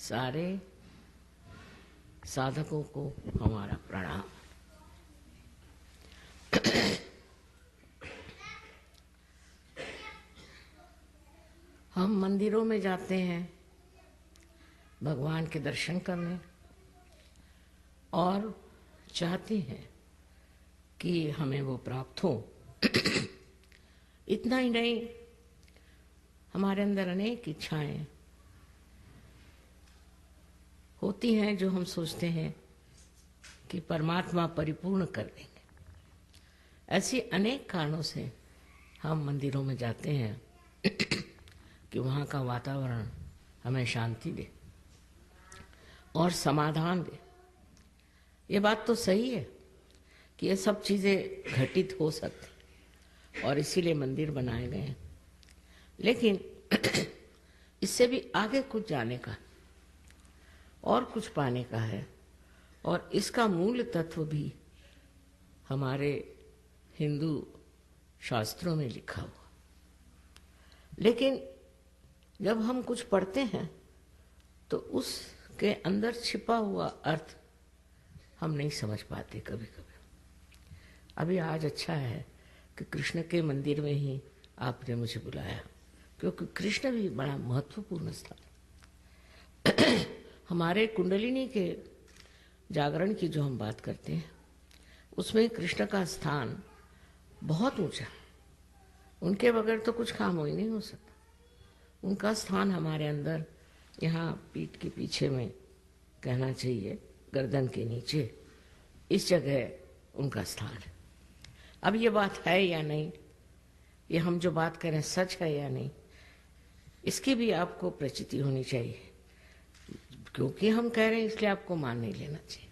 सारे साधकों को हमारा प्रणाम। हम मंदिरों में जाते हैं भगवान के दर्शन करने और चाहते हैं कि हमें वो प्राप्त हो। इतना ही नहीं, हमारे अंदर अनेक इच्छाएं होती हैं जो हम सोचते हैं कि परमात्मा परिपूर्ण कर देंगे। ऐसी अनेक कारणों से हम मंदिरों में जाते हैं कि वहाँ का वातावरण हमें शांति दे और समाधान दे। ये बात तो सही है कि ये सब चीज़ें घटित हो सकती और इसीलिए मंदिर बनाए गए हैं, लेकिन इससे भी आगे कुछ जाने का और कुछ पाने का है, और इसका मूल तत्व भी हमारे हिंदू शास्त्रों में लिखा हुआ। लेकिन जब हम कुछ पढ़ते हैं तो उसके अंदर छिपा हुआ अर्थ हम नहीं समझ पाते कभी कभी। अभी आज अच्छा है कि कृष्ण के मंदिर में ही आपने मुझे बुलाया, क्योंकि कृष्ण भी बड़ा महत्वपूर्ण स्थान। हमारे कुंडलिनी के जागरण की जो हम बात करते हैं उसमें कृष्ण का स्थान बहुत ऊंचा। उनके बगैर तो कुछ काम ही नहीं हो सकता। उनका स्थान हमारे अंदर, यहाँ पीठ के पीछे में कहना चाहिए, गर्दन के नीचे, इस जगह उनका स्थान है। अब ये बात है या नहीं, ये हम जो बात कर रहे हैं सच है या नहीं, इसकी भी आपको प्रचिति होनी चाहिए। क्योंकि हम कह रहे हैं इसलिए आपको मान नहीं लेना चाहिए।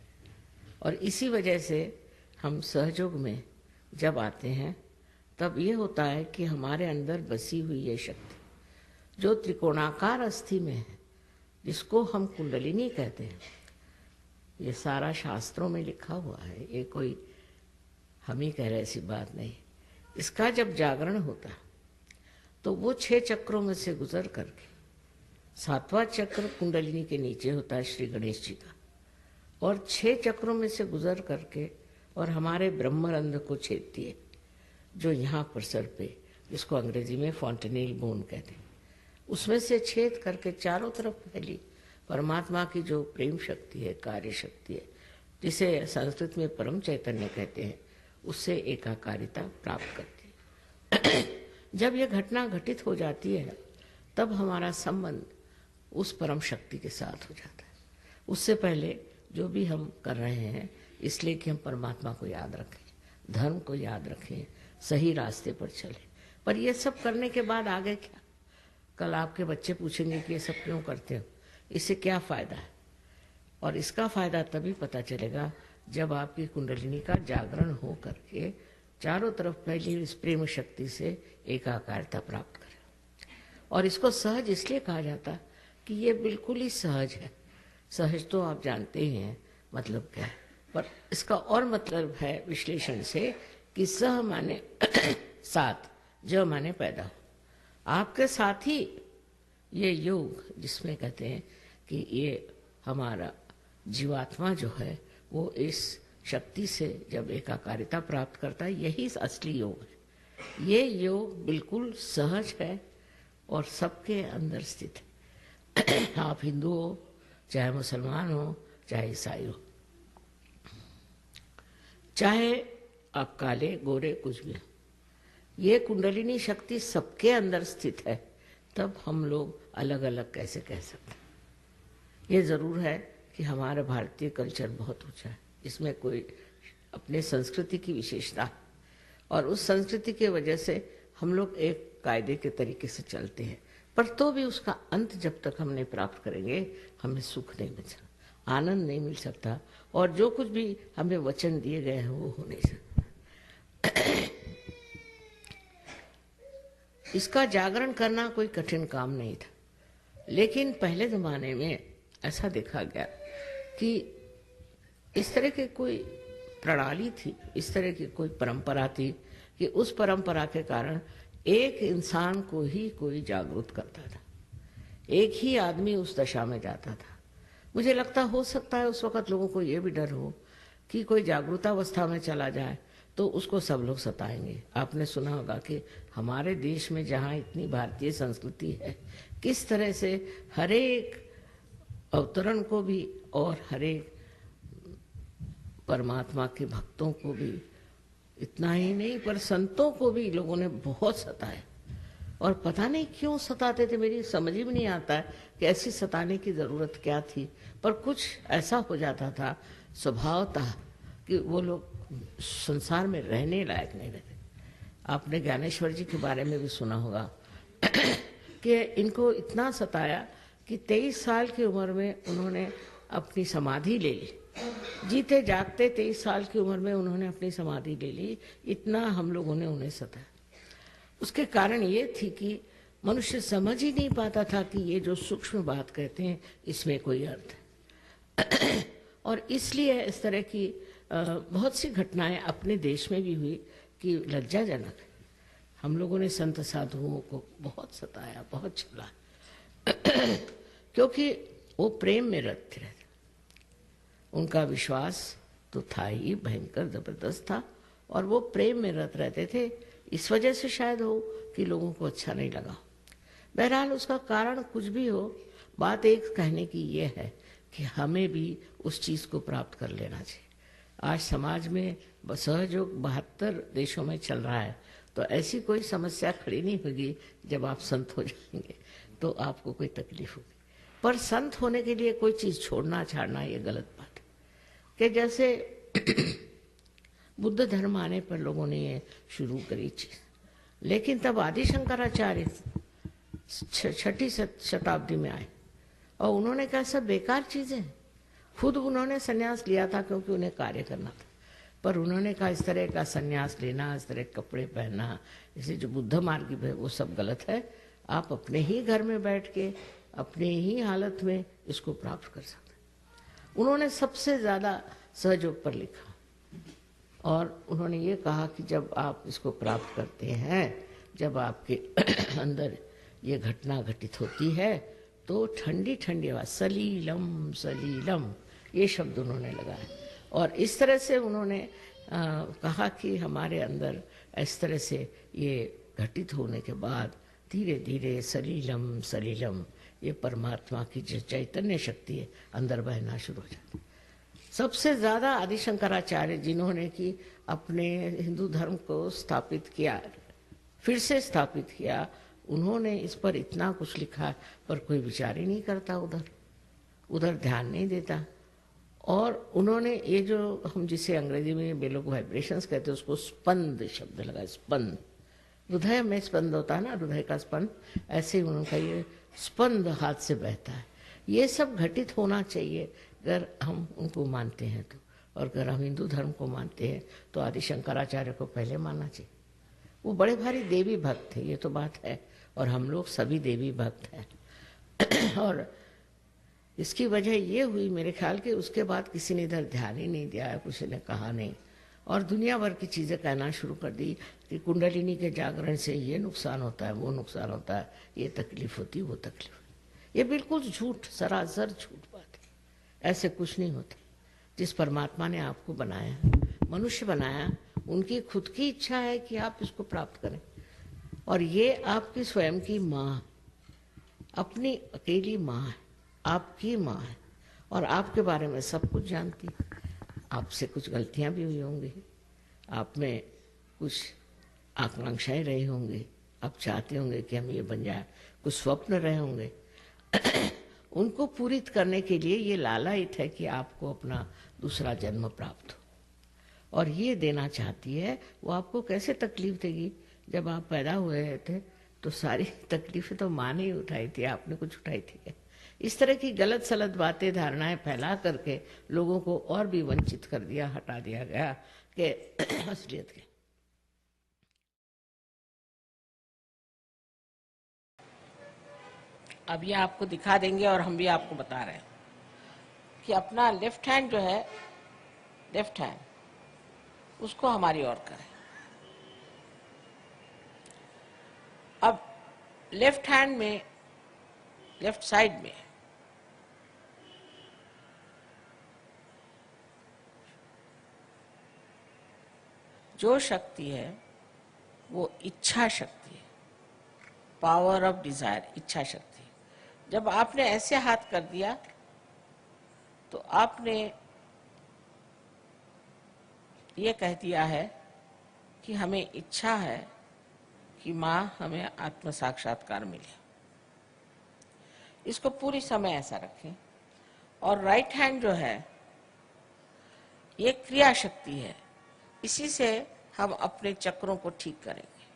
और इसी वजह से हम सहयोग में जब आते हैं तब ये होता है कि हमारे अंदर बसी हुई ये शक्ति जो त्रिकोणाकार अस्थि में है, जिसको हम कुंडलिनी कहते हैं, ये सारा शास्त्रों में लिखा हुआ है, ये कोई हम ही कह रहे ऐसी बात नहीं। इसका जब जागरण होता तो वो 6 चक्रों में से गुजर करके 7वां चक्र कुंडलिनी के नीचे होता है श्री गणेश जी का, और 6 चक्रों में से गुजर करके और हमारे ब्रह्मरंध्र को छेदती है, जो यहाँ पर सर पे, जिसको अंग्रेजी में फॉन्टेनेल बोन कहते हैं, उसमें से छेद करके चारों तरफ फैली परमात्मा की जो प्रेम शक्ति है, कार्य शक्ति है, जिसे संस्कृत में परम चैतन्य कहते हैं, उससे एकाकारिता प्राप्त करती है। जब यह घटना घटित हो जाती है तब हमारा संबंध उस परम शक्ति के साथ हो जाता है। उससे पहले जो भी हम कर रहे हैं इसलिए कि हम परमात्मा को याद रखें, धर्म को याद रखें, सही रास्ते पर चलें। पर ये सब करने के बाद आगे क्या? कल आपके बच्चे पूछेंगे कि ये सब क्यों करते हो, इससे क्या फ़ायदा है? और इसका फ़ायदा तभी पता चलेगा जब आपकी कुंडलिनी का जागरण हो करके चारों तरफ फैली इस प्रेम शक्ति से एकाकारता प्राप्त करें। और इसको सहज इसलिए कहा जाता कि ये बिल्कुल ही सहज है। सहज तो आप जानते ही हैं मतलब क्या है, पर इसका और मतलब है विश्लेषण से कि सह माने साथ, ज माने पैदा हो। आपके साथ ही ये योग, जिसमें कहते हैं कि ये हमारा जीवात्मा जो है वो इस शक्ति से जब एकाकारिता प्राप्त करता है, यही असली योग है। ये योग बिल्कुल सहज है और सबके अंदर स्थित है। आप हिंदू हो, चाहे मुसलमान हो, चाहे ईसाई हो, चाहे आप काले गोरे कुछ भी हो, ये कुंडलिनी शक्ति सबके अंदर स्थित है। तब हम लोग अलग अलग कैसे कह सकते हैं? ये ज़रूर है कि हमारा भारतीय कल्चर बहुत ऊंचा है, इसमें कोई अपने संस्कृति की विशेषता है, और उस संस्कृति के वजह से हम लोग एक कायदे के तरीके से चलते हैं। पर तो भी उसका अंत जब तक हम नहीं प्राप्त करेंगे हमें सुख नहीं मिल सकता, आनंद नहीं मिल सकता, और जो कुछ भी हमें वचन दिए गए हैं वो हो नहीं सकता। इसका जागरण करना कोई कठिन काम नहीं था, लेकिन पहले ज़माने में ऐसा देखा गया कि इस तरह की कोई प्रणाली थी, इस तरह की कोई परंपरा थी कि उस परंपरा के कारण एक इंसान को ही कोई जागरूक करता था, एक ही आदमी उस दशा में जाता था। मुझे लगता हो सकता है उस वक़्त लोगों को ये भी डर हो कि कोई जागरूकतावस्था में चला जाए तो उसको सब लोग सताएंगे। आपने सुना होगा कि हमारे देश में जहाँ इतनी भारतीय संस्कृति है, किस तरह से हर एक अवतरण को भी और हर एक परमात्मा के भक्तों को भी, इतना ही नहीं पर संतों को भी लोगों ने बहुत सताया। और पता नहीं क्यों सताते थे, मेरी समझ ही में नहीं आता है कि ऐसी सताने की ज़रूरत क्या थी, पर कुछ ऐसा हो जाता था स्वभावतः कि वो लोग संसार में रहने लायक नहीं रहते। आपने ज्ञानेश्वर जी के बारे में भी सुना होगा कि इनको इतना सताया कि 23 साल की उम्र में उन्होंने अपनी समाधि ले ली। जीते जागते 23 साल की उम्र में उन्होंने अपनी समाधि ले ली। इतना हम लोगों ने उन्हें सताया। उसके कारण ये थी कि मनुष्य समझ ही नहीं पाता था कि ये जो सूक्ष्म बात कहते हैं इसमें कोई अर्थ है। और इसलिए इस तरह की बहुत सी घटनाएं अपने देश में भी हुई कि लज्जाजनक है। हम लोगों ने संत साधुओं को बहुत सताया, बहुत छला क्योंकि वो प्रेम में रत थे। उनका विश्वास तो था ही, भयंकर जबरदस्त था, और वो प्रेम में रत रहते थे। इस वजह से शायद हो कि लोगों को अच्छा नहीं लगा। बहरहाल उसका कारण कुछ भी हो, बात एक कहने की ये है कि हमें भी उस चीज़ को प्राप्त कर लेना चाहिए। आज समाज में सहयोग 72 देशों में चल रहा है, तो ऐसी कोई समस्या खड़ी नहीं होगी जब आप संत हो जाएंगे तो आपको कोई तकलीफ होगी। पर संत होने के लिए कोई चीज़ छोड़ना छाड़ना ये गलत बात है। कि जैसे बुद्ध धर्म आने पर लोगों ने ये शुरू करी चीज़, लेकिन तब आदि शंकराचार्य 6ठी शताब्दी में आए और उन्होंने कहा सब बेकार चीज़ें। खुद उन्होंने संन्यास लिया था क्योंकि उन्हें कार्य करना था, पर उन्होंने कहा इस तरह का संन्यास लेना, इस तरह के कपड़े पहनना, इसे जो बुद्ध मार्ग है वो सब गलत है। आप अपने ही घर में बैठ के अपने ही हालत में इसको प्राप्त कर सकते हैं। उन्होंने सबसे ज़्यादा सहयोग पर लिखा और उन्होंने ये कहा कि जब आप इसको प्राप्त करते हैं, जब आपके अंदर ये घटना घटित होती है तो ठंडी ठंडी आवाज़, सलीलम सलीलम, ये शब्द उन्होंने लगाए। और इस तरह से उन्होंने कहा कि हमारे अंदर इस तरह से ये घटित होने के बाद धीरे धीरे सलीलम सलीलम, ये परमात्मा की जो चैतन्य शक्ति है अंदर बहना शुरू हो जाती। सबसे ज़्यादा आदि शंकराचार्य जिन्होंने कि अपने हिंदू धर्म को स्थापित किया, फिर से स्थापित किया, उन्होंने इस पर इतना कुछ लिखा, पर कोई विचार ही नहीं करता, उधर ध्यान नहीं देता। और उन्होंने ये जो हम जिसे अंग्रेजी में वे लोग वाइब्रेशंस कहते हैं, उसको स्पंद शब्द लगा। स्पंद, हृदय में स्पंद होता है ना, हृदय का स्पंद, ऐसे ही उनका ये स्पंद हाथ से बहता है। ये सब घटित होना चाहिए अगर हम उनको मानते हैं तो। और अगर हम हिंदू धर्म को मानते हैं तो आदि शंकराचार्य को पहले मानना चाहिए। वो बड़े भारी देवी भक्त थे, ये तो बात है, और हम लोग सभी देवी भक्त हैं। और इसकी वजह ये हुई मेरे ख्याल कि उसके बाद किसी ने इधर ध्यान ही नहीं दिया, किसी ने कहा नहीं, और दुनिया भर की चीज़ें कहना शुरू कर दी कि कुंडलिनी के जागरण से ये नुकसान होता है, वो नुकसान होता है, ये तकलीफ होती, वो तकलीफ होती। ये बिल्कुल झूठ, सरासर झूठ बात है। ऐसे कुछ नहीं होता। जिस परमात्मा ने आपको बनाया, मनुष्य बनाया, उनकी खुद की इच्छा है कि आप इसको प्राप्त करें। और ये आपकी स्वयं की माँ, अपनी अकेली माँ है, आपकी माँ है, और आपके बारे में सब कुछ जानती है। आपसे कुछ गलतियाँ भी हुई होंगी, आप में कुछ आकांक्षाएं रही होंगी, आप चाहते होंगे कि हम ये बन जाए, कुछ स्वप्न रहे होंगे। उनको पूरित करने के लिए ये लालायित है कि आपको अपना दूसरा जन्म प्राप्त हो, और ये देना चाहती है। वो आपको कैसे तकलीफ देगी? जब आप पैदा हुए थे तो सारी तकलीफें तो माँ ने ही उठाई थी, आपने कुछ उठाई थी? इस तरह की गलत सलत बातें, धारणाएं फैला करके लोगों को और भी वंचित कर दिया, हटा दिया गया कि असलियत के। अब ये आपको दिखा देंगे और हम भी आपको बता रहे हैं कि अपना लेफ्ट हैंड जो है, लेफ्ट हैंड, उसको हमारी ओर करें। अब लेफ्ट हैंड में, लेफ्ट साइड में जो शक्ति है वो इच्छा शक्ति है, पावर ऑफ डिजायर, इच्छा शक्ति। जब आपने ऐसे हाथ कर दिया तो आपने ये कह दिया है कि हमें इच्छा है कि माँ हमें आत्म साक्षात्कार मिले। इसको पूरी समय ऐसा रखें। और राइट हैंड जो है ये क्रिया शक्ति है, इसी से हम अपने चक्रों को ठीक करेंगे।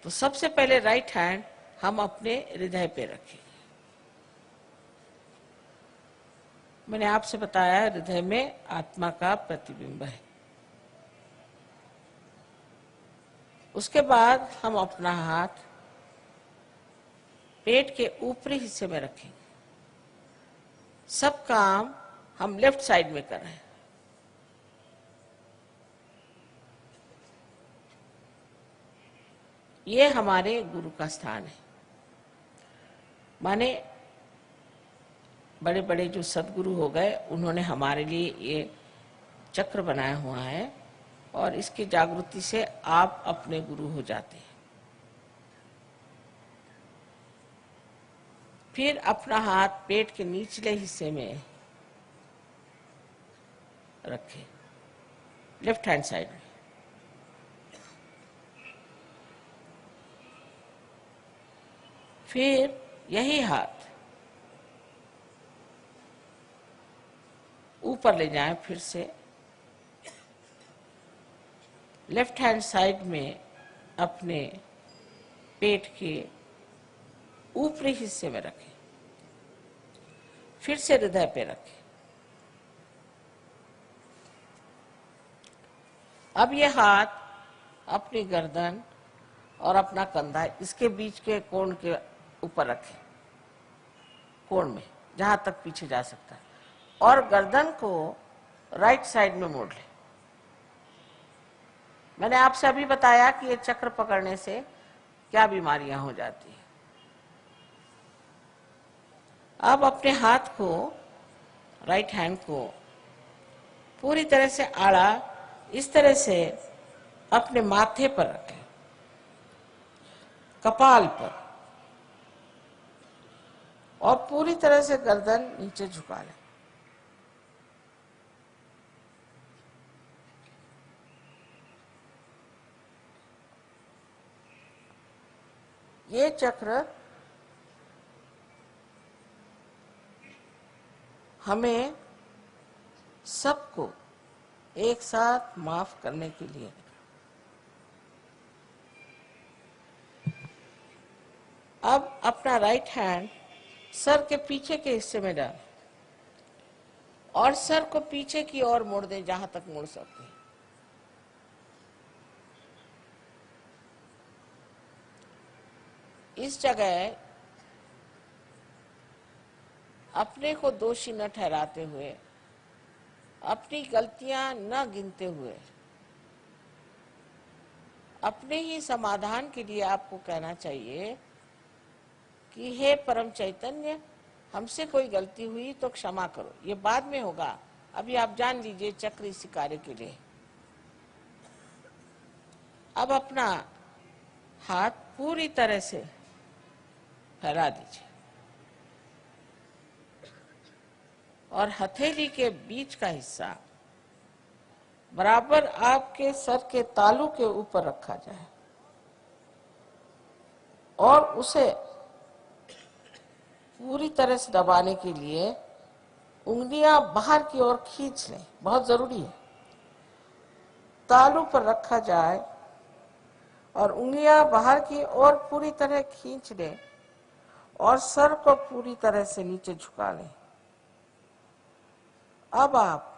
तो सबसे पहले राइट हैंड हम अपने हृदय पे रखें। मैंने आपसे बताया हृदय में आत्मा का प्रतिबिंब है। उसके बाद हम अपना हाथ पेट के ऊपरी हिस्से में रखेंगे। सब काम हम लेफ्ट साइड में कर रहे हैं। ये हमारे गुरु का स्थान है। माने बड़े बड़े जो सदगुरु हो गए उन्होंने हमारे लिए ये चक्र बनाया हुआ है और इसकी जागृति से आप अपने गुरु हो जाते हैं। फिर अपना हाथ पेट के निचले हिस्से में रखें, लेफ्ट हैंड साइड में। फिर यही हाथ ऊपर ले जाएं, फिर से लेफ्ट हैंड साइड में अपने पेट के ऊपरी हिस्से में रखें, फिर से हृदय पे रखें। अब ये हाथ अपनी गर्दन और अपना कंधा इसके बीच के कोण के ऊपर रखें, कोण में जहां तक पीछे जा सकता है, और गर्दन को राइट साइड में मोड़ लें। मैंने आपसे अभी बताया कि ये चक्र पकड़ने से क्या बीमारियां हो जाती है। अब अपने हाथ को, राइट हैंड को पूरी तरह से आड़ा इस तरह से अपने माथे पर रखें, कपाल पर, और पूरी तरह से गर्दन नीचे झुका लें। ये चक्र हमें सबको एक साथ माफ करने के लिए। अब अपना राइट हैंड सर के पीछे के हिस्से में डालें और सर को पीछे की ओर मोड़ दें, जहां तक मोड़ सकते हैं। इस जगह अपने को दोषी न ठहराते हुए, अपनी गलतियां न गिनते हुए, अपने ही समाधान के लिए आपको कहना चाहिए कि हे परम चैतन्य, हमसे कोई गलती हुई तो क्षमा करो। ये बाद में होगा, अभी आप जान लीजिए चक्र इसी कार्य के लिए। अब अपना हाथ पूरी तरह से फैला दीजिए और हथेली के बीच का हिस्सा बराबर आपके सर के तालू के ऊपर रखा जाए और उसे पूरी तरह से दबाने के लिए उंगलियां बाहर की ओर खींच लें, बहुत जरूरी है। तालू पर रखा जाए और उंगलियां बाहर की ओर पूरी तरह खींच लें और सर को पूरी तरह से नीचे झुका लें। अब आप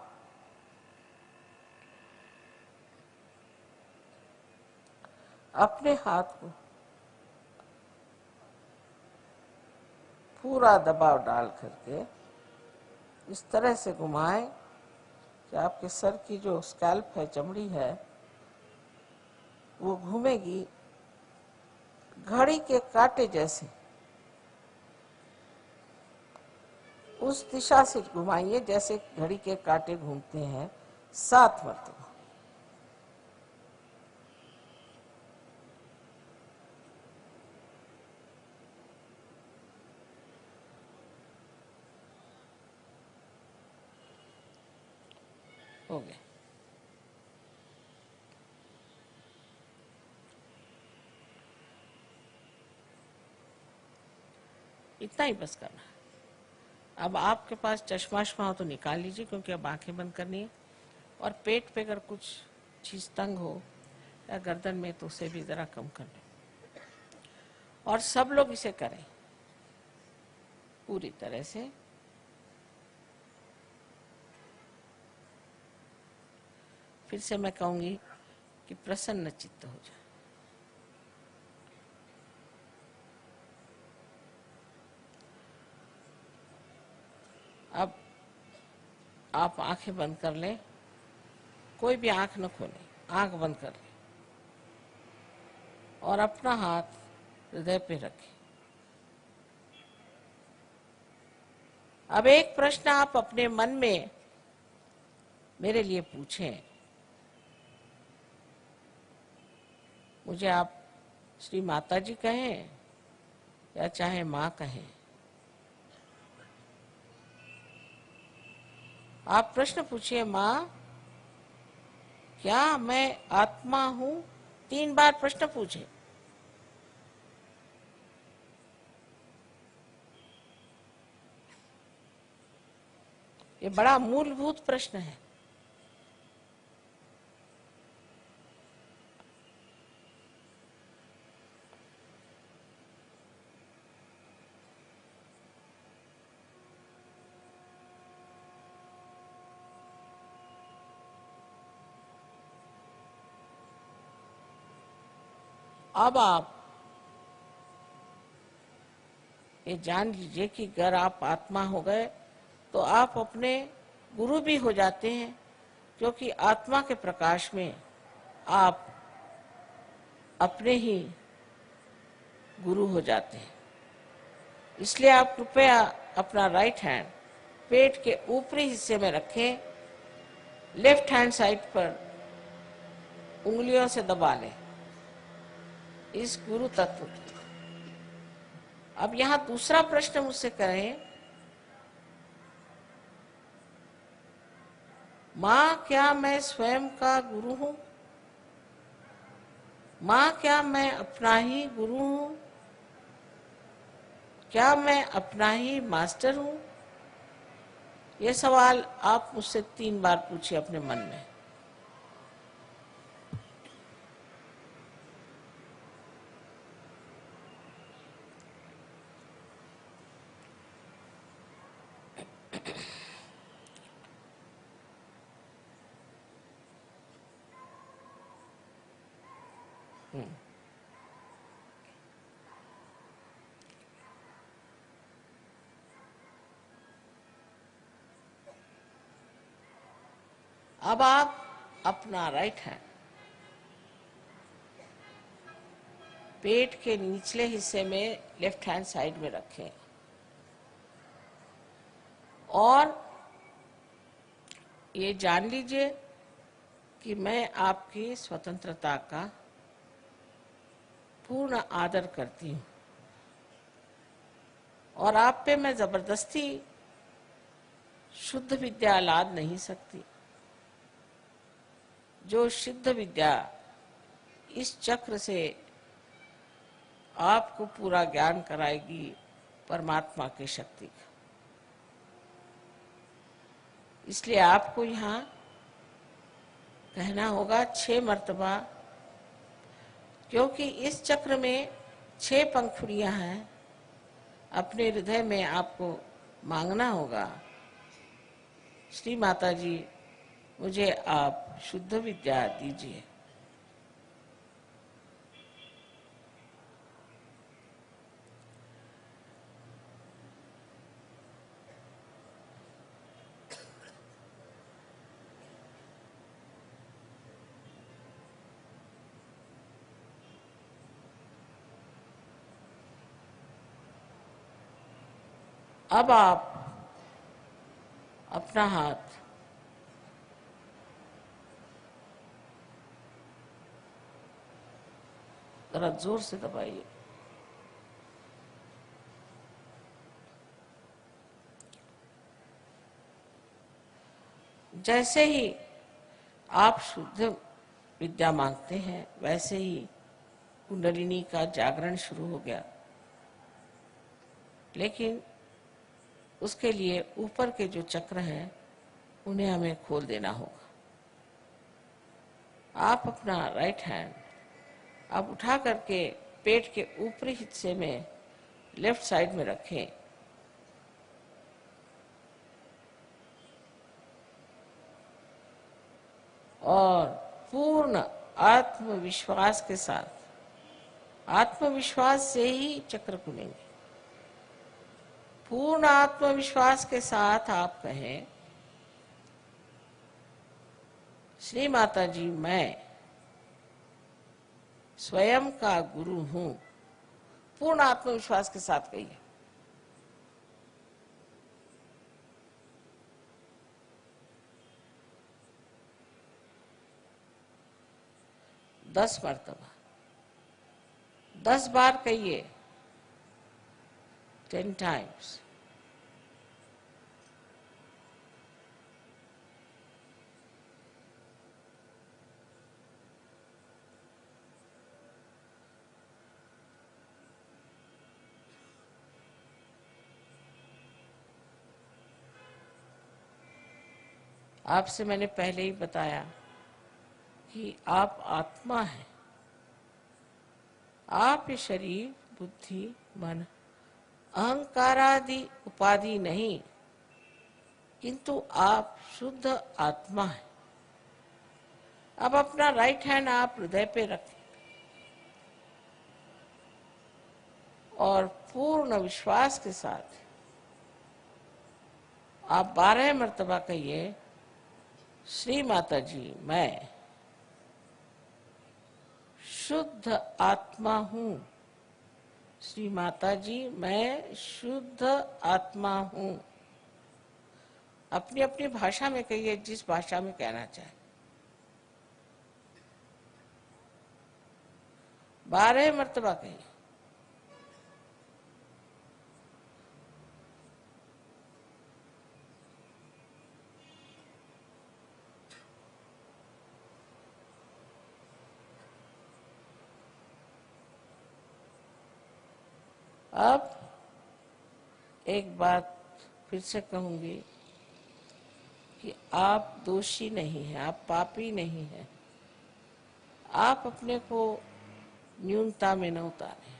अपने हाथ को पूरा दबाव डाल करके इस तरह से घुमाएं कि आपके सर की जो स्कैल्प है, चमड़ी है, वो घूमेगी घड़ी के कांटे जैसे उस दिशा से घुमाइए जैसे घड़ी के कांटे घूमते हैं, 7 मरतबा। हो गया। इतना ही बस करना है। अब आपके पास चश्मा हो तो निकाल लीजिए, क्योंकि अब आंखें बंद करनी है। और पेट पे अगर कुछ चीज तंग हो या गर्दन में तो उसे भी जरा कम कर लें। और सब लोग इसे करें पूरी तरह से। फिर से मैं कहूंगी कि प्रसन्न चित्त हो जाए। अब आप आंखें बंद कर लें, कोई भी आंख न खोलें, आंख बंद कर लें और अपना हाथ हृदय पे रखें। अब एक प्रश्न आप अपने मन में मेरे लिए पूछें। मुझे आप श्री माता जी कहें या चाहे माँ कहें, आप प्रश्न पूछिए, माँ क्या मैं आत्मा हूं? 3 बार प्रश्न पूछे। ये बड़ा मूलभूत प्रश्न है। अब आप ये जान लीजिए कि अगर आप आत्मा हो गए तो आप अपने गुरु भी हो जाते हैं, क्योंकि आत्मा के प्रकाश में आप अपने ही गुरु हो जाते हैं। इसलिए आप कृपया अपना राइट हैंड पेट के ऊपरी हिस्से में रखें, लेफ्ट हैंड साइड पर उंगलियों से दबा लें इस गुरु तत्व को। अब यहां दूसरा प्रश्न मुझसे करें, माँ क्या मैं स्वयं का गुरु हूं? माँ क्या मैं अपना ही गुरु हूं? क्या मैं अपना ही मास्टर हूं? ये सवाल आप मुझसे 3 बार पूछिए अपने मन में। अब आप अपना राइट हैंड पेट के निचले हिस्से में लेफ्ट हैंड साइड में रखें और ये जान लीजिए कि मैं आपकी स्वतंत्रता का पूर्ण आदर करती हूं और आप पे मैं जबरदस्ती शुद्ध विद्या लाद नहीं सकती। जो शुद्ध विद्या इस चक्र से आपको पूरा ज्ञान कराएगी, परमात्मा की शक्ति का। इसलिए आपको यहाँ कहना होगा 6 मर्तबा, क्योंकि इस चक्र में 6 पंखुड़ियां हैं। अपने हृदय में आपको मांगना होगा, श्री माता जी मुझे आप शुद्ध विद्या दीजिए। अब आप अपना हाथ जरा जोर से दबाइए। जैसे ही आप शुद्ध विद्या मांगते हैं वैसे ही कुंडलिनी का जागरण शुरू हो गया, लेकिन उसके लिए ऊपर के जो चक्र हैं उन्हें हमें खोल देना होगा। आप अपना राइट हैंड आप उठा करके पेट के ऊपरी हिस्से में लेफ्ट साइड में रखें और पूर्ण आत्मविश्वास के साथ, आत्मविश्वास से ही चक्र खुलेंगे। पूर्ण आत्मविश्वास के साथ आप कहें, श्री माता जी मैं स्वयं का गुरु हूं। पूर्ण आत्मविश्वास के साथ कहिए। दस मर्तबा 10 बार कहिए, 10 times। आपसे मैंने पहले ही बताया कि आप आत्मा हैं। आप ये शरीर, बुद्धि, मन, अहंकार आदि उपाधि नहीं, किंतु आप शुद्ध आत्मा हैं। अब अपना राइट हैंड आप हृदय पे रखें और पूर्ण विश्वास के साथ आप 12 मर्तबा कहिए, श्री माता जी मैं शुद्ध आत्मा हूं। श्री माता जी मैं शुद्ध आत्मा हूं। अपनी अपनी भाषा में कहिए, जिस भाषा में कहना चाहे। 12 मर्तबा कहिए। अब एक बात फिर से कहूंगी कि आप दोषी नहीं हैं, आप पापी नहीं हैं। आप अपने को न्यूनता में न उतारें।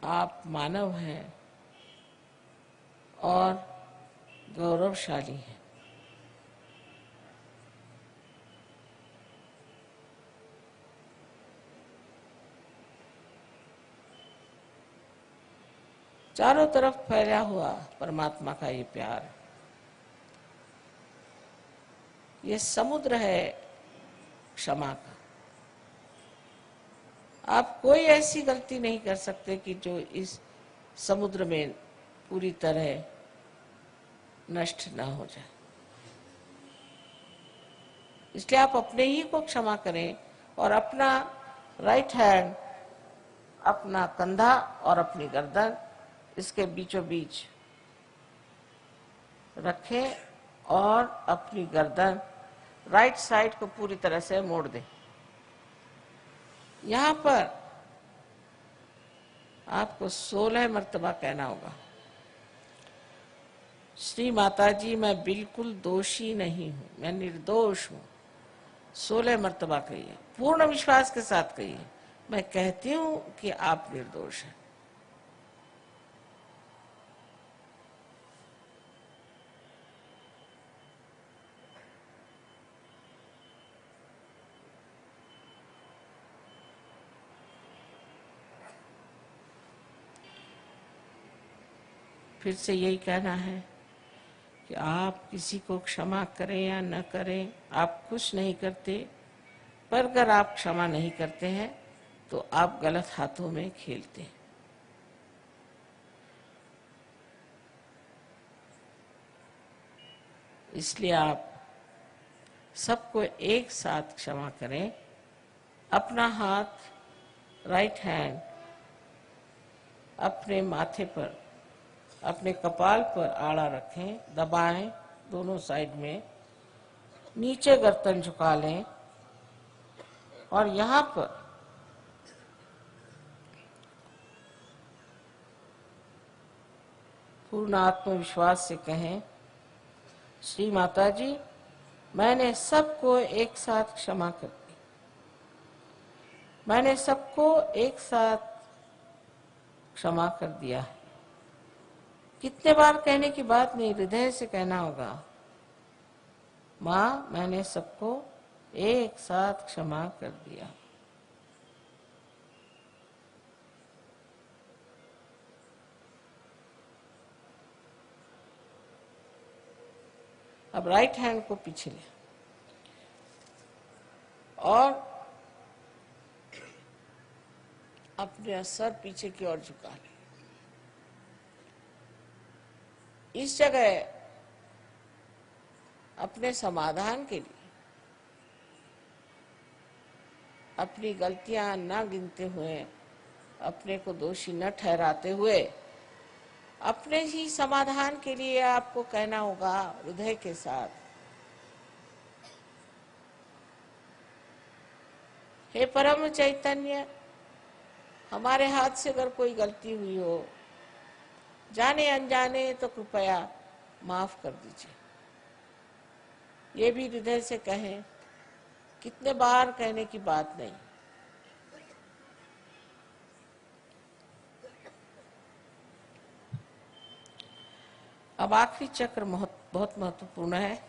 आप मानव हैं और गौरवशाली हैं। चारों तरफ फैला हुआ परमात्मा का ये प्यार, ये समुद्र है क्षमा का। आप कोई ऐसी गलती नहीं कर सकते कि जो इस समुद्र में पूरी तरह नष्ट ना हो जाए। इसलिए आप अपने ही को क्षमा करें और अपना राइट हैंड, अपना कंधा और अपनी गर्दन इसके बीचों बीच रखें और अपनी गर्दन राइट साइड को पूरी तरह से मोड़ दें। यहां पर आपको 16 मर्तबा कहना होगा, श्री माता जी मैं बिल्कुल दोषी नहीं हूं, मैं निर्दोष हूं। 16 मर्तबा कहिए, पूर्ण विश्वास के साथ कहिए, मैं कहती हूं कि आप निर्दोष हैं। फिर से यही कहना है कि आप किसी को क्षमा करें या न करें, आप कुछ नहीं करते, पर अगर आप क्षमा नहीं करते हैं तो आप गलत हाथों में खेलते हैं। इसलिए आप सबको एक साथ क्षमा करें। अपना हाथ, राइट हैंड अपने माथे पर, अपने कपाल पर आड़ा रखें, दबाएं दोनों साइड में, नीचे गर्दन झुका लें और यहाँ पर पूर्ण आत्मविश्वास से कहें, श्री माता जी, मैंने सबको एक साथ क्षमा कर दी। मैंने सबको एक साथ क्षमा कर दिया है। कितने बार कहने की बात नहीं, हृदय से कहना होगा, माँ मैंने सबको एक साथ क्षमा कर दिया। अब राइट हैंड को पीछे ले और अपने सर पीछे की ओर झुका ले। इस जगह अपने समाधान के लिए, अपनी गलतियां न गिनते हुए, अपने को दोषी न ठहराते हुए, अपने ही समाधान के लिए आपको कहना होगा हृदय के साथ, हे परम चैतन्य, हमारे हाथ से अगर कोई गलती हुई हो, जाने अनजाने, तो कृपया माफ कर दीजिए। ये भी हृदय से कहें, कितने बार कहने की बात नहीं। अब आखिरी चक्र बहुत महत्वपूर्ण है।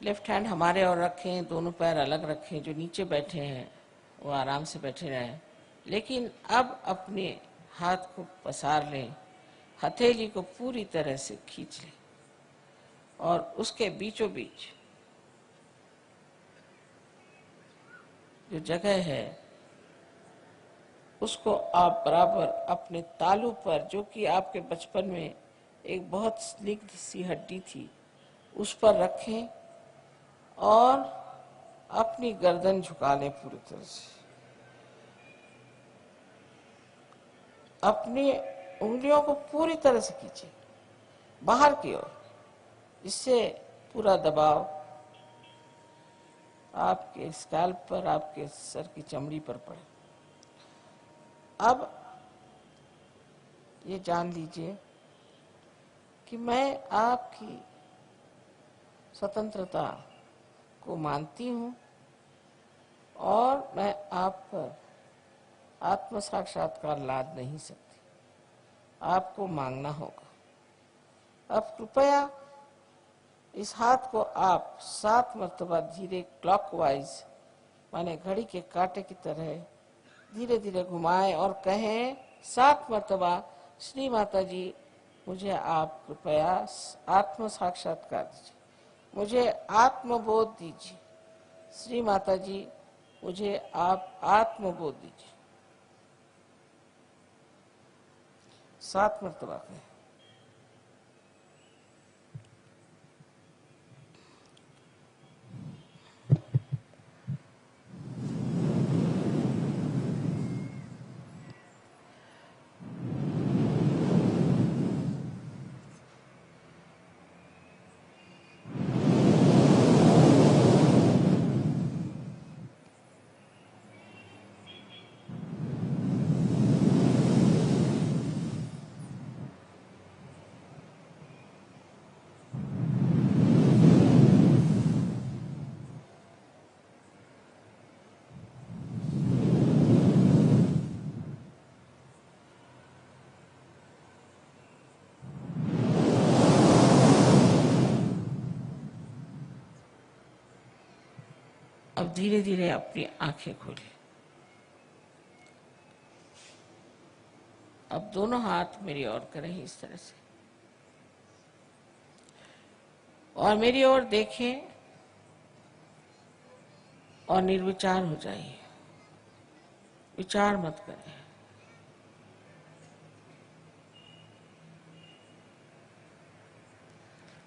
लेफ्ट हैंड हमारे और रखें, दोनों पैर अलग रखें, जो नीचे बैठे हैं वो आराम से बैठे रहें। लेकिन अब अपने हाथ को पसार लें, हथेली को पूरी तरह से खींच लें और उसके बीचों बीच जो जगह है उसको आप बराबर अपने तालू पर, जो कि आपके बचपन में एक बहुत स्निग्ध सी हड्डी थी, उस पर रखें और अपनी गर्दन झुका लें पूरी तरह से। अपनी उंगलियों को पूरी तरह से खींचें बाहर की ओर, इससे पूरा दबाव आपके स्कैल्प पर, आपके सर की चमड़ी पर पड़े। अब ये जान लीजिए कि मैं आपकी स्वतंत्रता को मानती हूँ और मैं आप पर आत्म साक्षात्कार लाद नहीं सकती, आपको मांगना होगा। अब कृपया इस हाथ को आप 7 मर्तबा धीरे क्लॉकवाइज, माने घड़ी के कांटे की तरह धीरे धीरे घुमाएं और कहें 7 मर्तबा, श्री माता जी, मुझे आप कृपया आत्म साक्षात्कार दीजिए, मुझे आत्मबोध दीजिए। श्री माता जी, मुझे आप आत्मबोध दीजिए। 7 मर्तबा कहें। अब धीरे धीरे अपनी आंखें खोलें। अब दोनों हाथ मेरी ओर करें इस तरह से और मेरी ओर देखें और निर्विचार हो जाइए, विचार मत करें।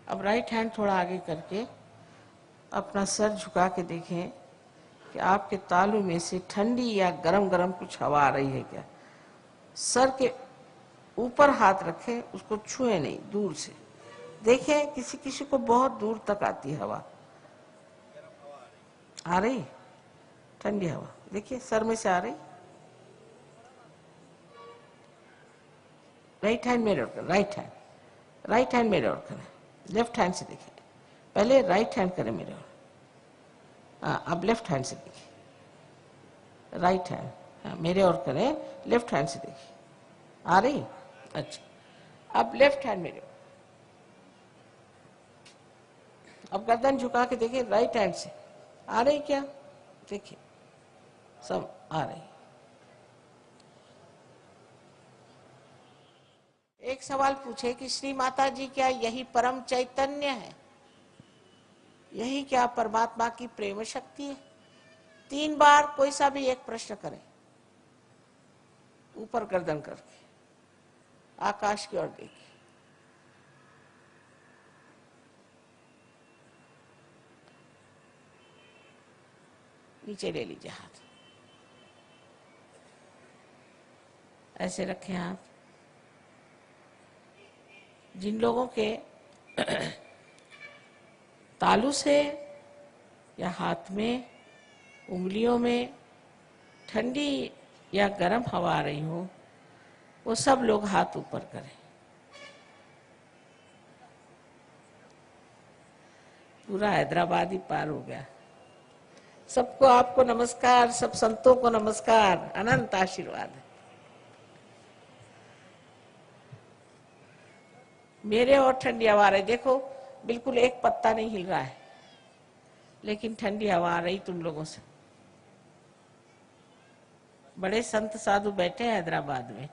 अब राइट हैंड थोड़ा आगे करके अपना सर झुका के देखें कि आपके तालू में से ठंडी या गरम गरम कुछ हवा आ रही है क्या। सर के ऊपर हाथ रखें, उसको छुए नहीं, दूर से देखें। किसी किसी को बहुत दूर तक आती है हवा। आ रही ठंडी हवा, देखिए सर में से आ रही। राइट हैंड मेरे ओर करें, राइट हैंड मेरे ओर करें, लेफ्ट हैंड से देखिए। पहले राइट हैंड करें मेरे ओर, हाँ अब लेफ्ट हैंड से देखिए। राइट हैंड, हाँ मेरे ओर करें, लेफ्ट हैंड से देखिए। आ रही? अच्छा, अब लेफ्ट हैंड मेरे ओर। अब गर्दन झुका के देखिए राइट हैंड से। आ रही क्या? देखिए सब आ रही। एक सवाल पूछे कि श्री माता जी क्या यही परम चैतन्य है? यही क्या परमात्मा की प्रेम शक्ति है? 3 बार कोई सा भी एक प्रश्न करें, ऊपर गर्दन करके आकाश की ओर देखिए। नीचे ले लीजिए हाथ, ऐसे रखें हाथ। जिन लोगों के तालू से या हाथ में, उंगलियों में ठंडी या गर्म हवा आ रही हो, वो सब लोग हाथ ऊपर करें। पूरा हैदराबाद ही पार हो गया। सबको आपको नमस्कार, सब संतों को नमस्कार, अनंत आशीर्वाद है। मेरे और ठंडी हवा आ रही, देखो बिल्कुल एक पत्ता नहीं हिल रहा है, लेकिन ठंडी हवा आ रही तुम लोगों से। बड़े संत साधु बैठे हैं हैदराबाद में।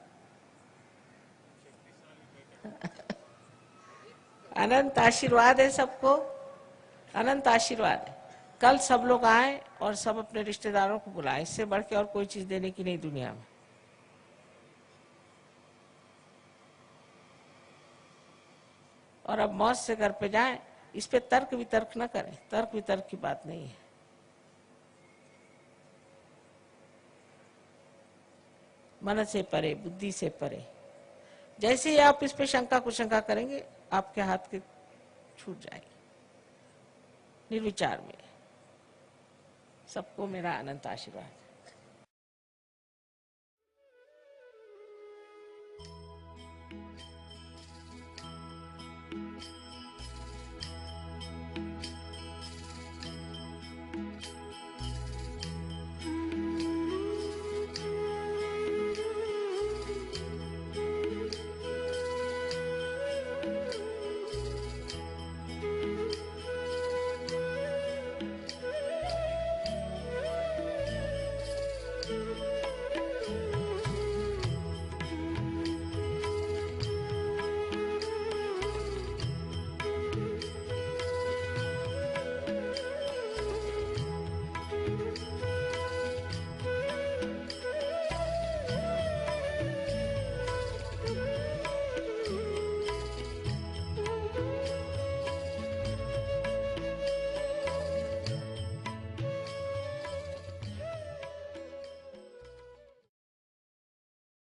अनंत आशीर्वाद है सबको, अनंत आशीर्वाद है। कल सब लोग आए और सब अपने रिश्तेदारों को बुलाए, इससे बढ़ के और कोई चीज देने की नहीं दुनिया में। और अब मौज से घर पे जाएं, इस पे तर्क वितर्क न करें, तर्क वितर्क की बात नहीं है। मन से परे, बुद्धि से परे। जैसे ही आप इस पे शंका कुशंका करेंगे, आपके हाथ के छूट जाएगी। निर्विचार में। सबको मेरा अनंत आशीर्वाद।